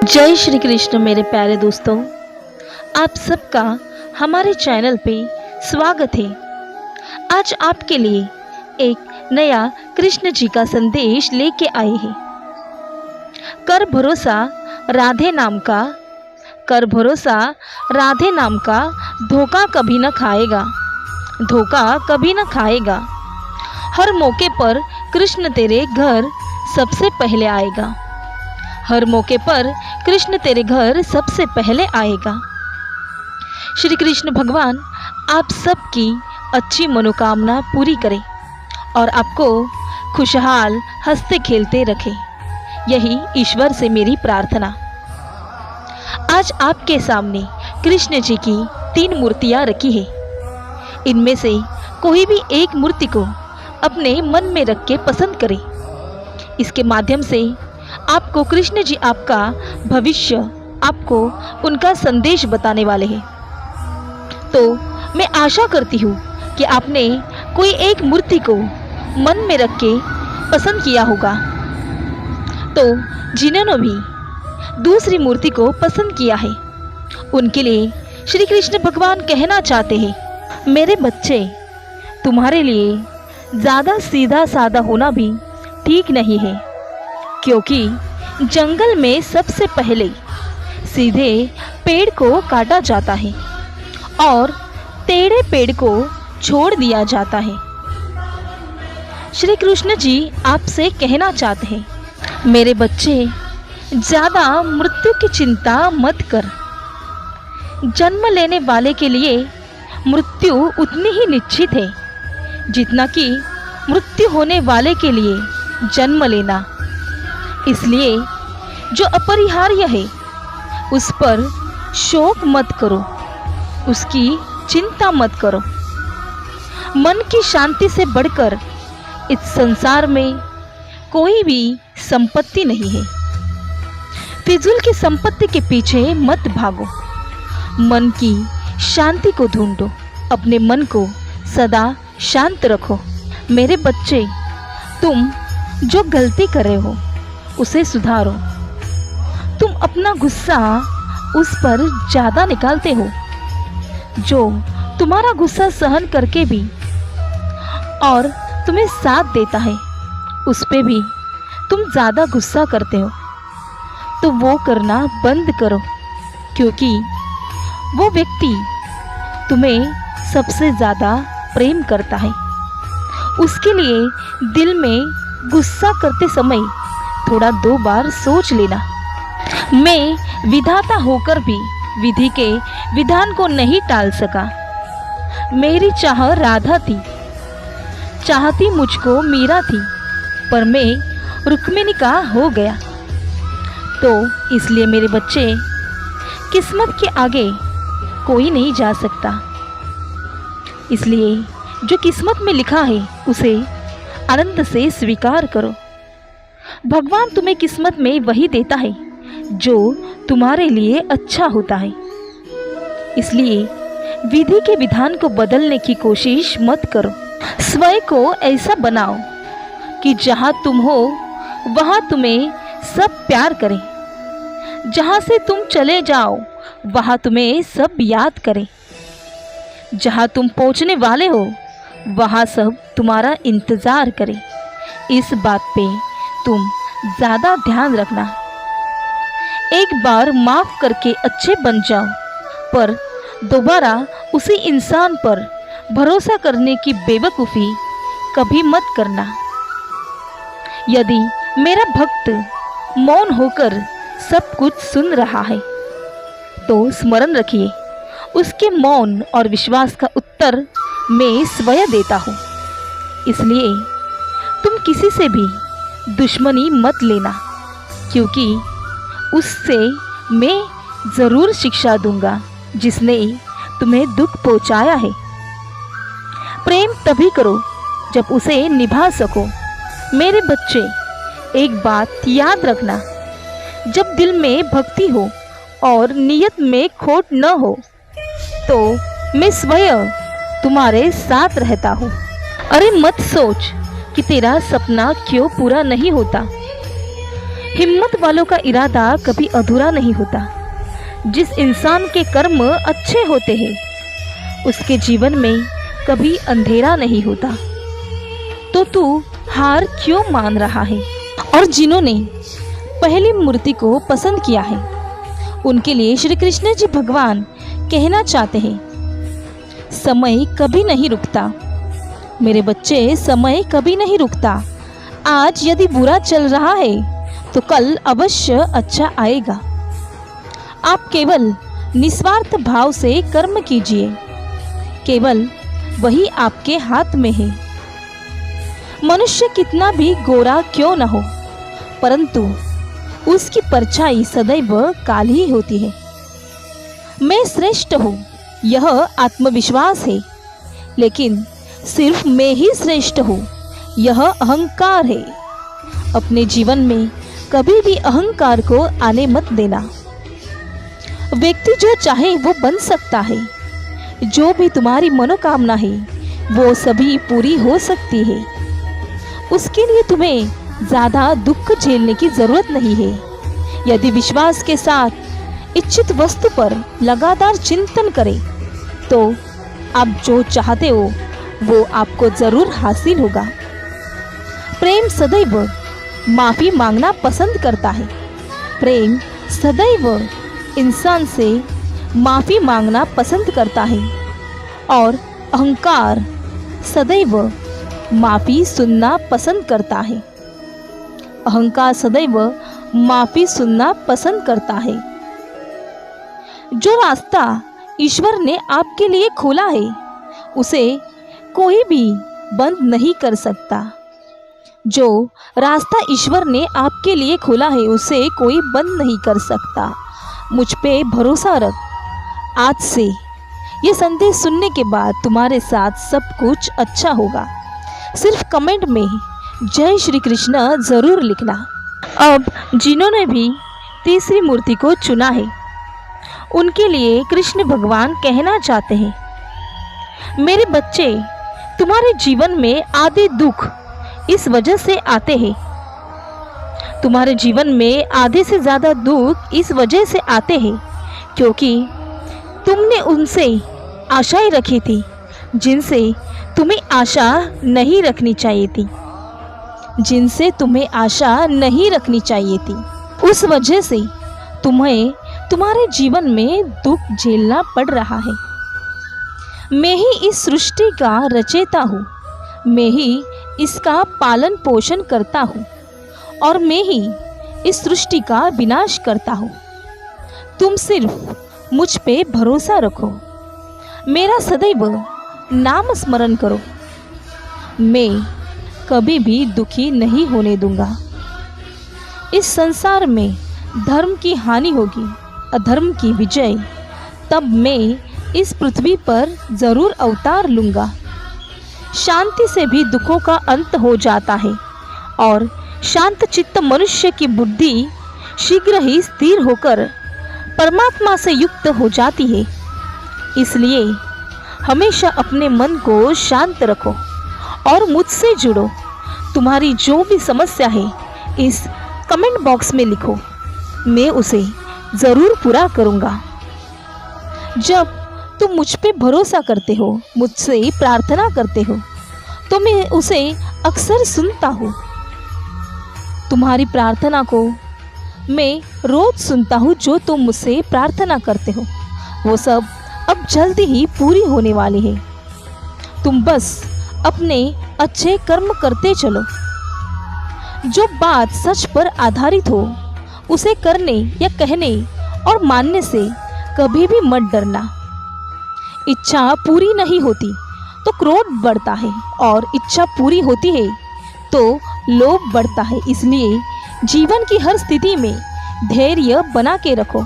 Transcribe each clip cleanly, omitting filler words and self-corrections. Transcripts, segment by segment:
जय श्री कृष्ण मेरे प्यारे दोस्तों, आप सबका हमारे चैनल पे स्वागत है। आज आपके लिए एक नया कृष्ण जी का संदेश लेके आए हैं। कर भरोसा राधे नाम का, कर भरोसा राधे नाम का धोखा कभी न खाएगा, धोखा कभी न खाएगा। हर मौके पर कृष्ण तेरे घर सबसे पहले आएगा, हर मौके पर कृष्ण तेरे घर सबसे पहले आएगा। श्री कृष्ण भगवान आप सबकी अच्छी मनोकामना पूरी करें और आपको खुशहाल हंसते खेलते रखें, यही ईश्वर से मेरी प्रार्थना। आज आपके सामने कृष्ण जी की 3 मूर्तियां रखी है। इनमें से कोई भी एक मूर्ति को अपने मन में रख के पसंद करें। इसके माध्यम से आपको कृष्ण जी आपका भविष्य, आपको उनका संदेश बताने वाले हैं। तो मैं आशा करती हूँ कि आपने कोई एक मूर्ति को मन में रख के पसंद किया होगा। तो जिन्होंने भी दूसरी मूर्ति को पसंद किया है, उनके लिए श्री कृष्ण भगवान कहना चाहते हैं, मेरे बच्चे, तुम्हारे लिए ज़्यादा सीधा साधा होना भी ठीक नहीं है, क्योंकि जंगल में सबसे पहले सीधे पेड़ को काटा जाता है और टेढ़े पेड़ को छोड़ दिया जाता है। श्री कृष्ण जी आपसे कहना चाहते हैं, मेरे बच्चे, ज़्यादा मृत्यु की चिंता मत कर। जन्म लेने वाले के लिए मृत्यु उतनी ही निश्चित है जितना कि मृत्यु होने वाले के लिए जन्म लेना। इसलिए जो अपरिहार्य है उस पर शोक मत करो, उसकी चिंता मत करो। मन की शांति से बढ़कर इस संसार में कोई भी संपत्ति नहीं है। फिजूल की संपत्ति के पीछे मत भागो, मन की शांति को ढूंढो, अपने मन को सदा शांत रखो। मेरे बच्चे, तुम जो गलती कर रहे हो उसे सुधारो। तुम अपना गुस्सा उस पर ज़्यादा निकालते हो जो तुम्हारा गुस्सा सहन करके भी और तुम्हें साथ देता है, उस पे भी तुम ज़्यादा गुस्सा करते हो। तो वो करना बंद करो, क्योंकि वो व्यक्ति तुम्हें सबसे ज़्यादा प्रेम करता है। उसके लिए दिल में गुस्सा करते समय थोड़ा 2 बार सोच लेना। मैं विधाता होकर भी विधि के विधान को नहीं टाल सका। मेरी चाह राधा थी, चाहती मुझको मीरा थी, पर मैं रुक्मिणी का हो गया। तो इसलिए मेरे बच्चे, किस्मत के आगे कोई नहीं जा सकता। इसलिए जो किस्मत में लिखा है उसे आनंद से स्वीकार करो। भगवान तुम्हें किस्मत में वही देता है जो तुम्हारे लिए अच्छा होता है। इसलिए विधि के विधान को बदलने की कोशिश मत करो। स्वयं को ऐसा बनाओ कि जहाँ तुम हो वहाँ तुम्हें सब प्यार करें, जहाँ से तुम चले जाओ वहाँ तुम्हें सब याद करें, जहाँ तुम पहुँचने वाले हो वहाँ सब तुम्हारा इंतज़ार करें। इस बात पे तुम ज़्यादा ध्यान रखना। एक बार माफ़ करके अच्छे बन जाओ, पर दोबारा उसी इंसान पर भरोसा करने की बेवकूफ़ी कभी मत करना। यदि मेरा भक्त मौन होकर सब कुछ सुन रहा है, तो स्मरण रखिए, उसके मौन और विश्वास का उत्तर मैं स्वयं देता हूँ। इसलिए तुम किसी से भी दुश्मनी मत लेना, क्योंकि उससे मैं ज़रूर शिक्षा दूंगा जिसने तुम्हें दुख पहुंचाया है। प्रेम तभी करो जब उसे निभा सको। मेरे बच्चे, एक बात याद रखना, जब दिल में भक्ति हो और नियत में खोट न हो तो मैं स्वयं तुम्हारे साथ रहता हूँ। अरे मत सोच कि तेरा सपना क्यों पूरा नहीं होता। हिम्मत वालों का इरादा कभी अधूरा नहीं होता। जिस इंसान के कर्म अच्छे होते हैं उसके जीवन में कभी अंधेरा नहीं होता। तो तू हार क्यों मान रहा है? और जिन्होंने पहली मूर्ति को पसंद किया है उनके लिए श्री कृष्ण जी भगवान कहना चाहते हैं, समय कभी नहीं रुकता मेरे बच्चे, समय कभी नहीं रुकता। आज यदि बुरा चल रहा है तो कल अवश्य अच्छा आएगा। आप केवल निस्वार्थ भाव से कर्म कीजिए, केवल वही आपके हाथ में है। मनुष्य कितना भी गोरा क्यों न हो, परंतु उसकी परछाई सदैव काली ही होती है। मैं श्रेष्ठ हूँ यह आत्मविश्वास है, लेकिन सिर्फ मैं ही श्रेष्ठ हूँ यह अहंकार है। अपने जीवन में कभी भी अहंकार को आने मत देना। व्यक्ति जो चाहे वो बन सकता है। जो भी तुम्हारी मनोकामना है वो सभी पूरी हो सकती है। उसके लिए तुम्हें ज़्यादा दुख झेलने की ज़रूरत नहीं है। यदि विश्वास के साथ इच्छित वस्तु पर लगातार चिंतन करें तो आप जो चाहते हो वो आपको ज़रूर हासिल होगा। प्रेम सदैव माफ़ी मांगना पसंद करता है। प्रेम सदैव इंसान से माफ़ी मांगना पसंद करता है और अहंकार सदैव माफ़ी सुनना पसंद करता है। अहंकार सदैव माफ़ी सुनना पसंद करता है। जो रास्ता ईश्वर ने आपके लिए खोला है उसे कोई भी बंद नहीं कर सकता। जो रास्ता ईश्वर ने आपके लिए खोला है उसे कोई बंद नहीं कर सकता। मुझ पे भरोसा रख। आज से ये संदेश सुनने के बाद तुम्हारे साथ सब कुछ अच्छा होगा। सिर्फ कमेंट में जय श्री कृष्ण ज़रूर लिखना। अब जिन्होंने भी तीसरी मूर्ति को चुना है उनके लिए कृष्ण भगवान कहना चाहते हैं, मेरे बच्चे, तुम्हारे जीवन में आधे दुख इस वजह से आते हैं। तुम्हारे जीवन में आधे से ज़्यादा दुख इस वजह से आते हैं क्योंकि तुमने उनसे आशाएं रखी थी जिनसे तुम्हें आशा नहीं रखनी चाहिए थी। जिनसे तुम्हें आशा नहीं रखनी चाहिए थी, उस वजह से तुम्हें तुम्हारे जीवन में दुख झेलना पड़ रहा है। मैं ही इस सृष्टि का रचयिता हूँ। मैं ही इसका पालन पोषण करता हूँ और मैं ही इस सृष्टि का विनाश करता हूँ। तुम सिर्फ मुझ पे भरोसा रखो। मेरा सदैव नाम स्मरण करो। मैं कभी भी दुखी नहीं होने दूंगा। इस संसार में धर्म की हानि होगी, अधर्म की विजय। तब मैं इस पृथ्वी पर ज़रूर अवतार लूँगा। शांति से भी दुखों का अंत हो जाता है और शांत चित्त मनुष्य की बुद्धि शीघ्र ही स्थिर होकर परमात्मा से युक्त हो जाती है। इसलिए हमेशा अपने मन को शांत रखो और मुझसे जुड़ो। तुम्हारी जो भी समस्या है इस कमेंट बॉक्स में लिखो, मैं उसे ज़रूर पूरा करूँगा। जब तुम मुझ पे भरोसा करते हो, मुझसे प्रार्थना करते हो, तो मैं उसे अक्सर सुनता हूँ। तुम्हारी प्रार्थना को मैं रोज़ सुनता हूँ। जो तुम मुझसे प्रार्थना करते हो वो सब अब जल्दी ही पूरी होने वाली है। तुम बस अपने अच्छे कर्म करते चलो। जो बात सच पर आधारित हो उसे करने या कहने और मानने से कभी भी मत डरना। इच्छा पूरी नहीं होती तो क्रोध बढ़ता है और इच्छा पूरी होती है तो लोभ बढ़ता है। इसलिए जीवन की हर स्थिति में धैर्य बना के रखो।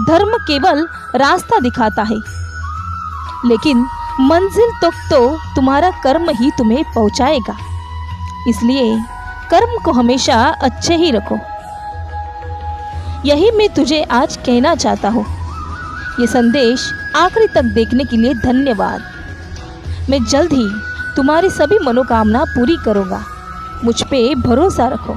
धर्म केवल रास्ता दिखाता है, लेकिन मंजिल तक तो तुम्हारा कर्म ही तुम्हें पहुंचाएगा। इसलिए कर्म को हमेशा अच्छे ही रखो। यही मैं तुझे आज कहना चाहता हूँ। ये संदेश आखिरी तक देखने के लिए धन्यवाद। मैं जल्द ही तुम्हारी सभी मनोकामना पूरी करूँगा। मुझ पे भरोसा रखो।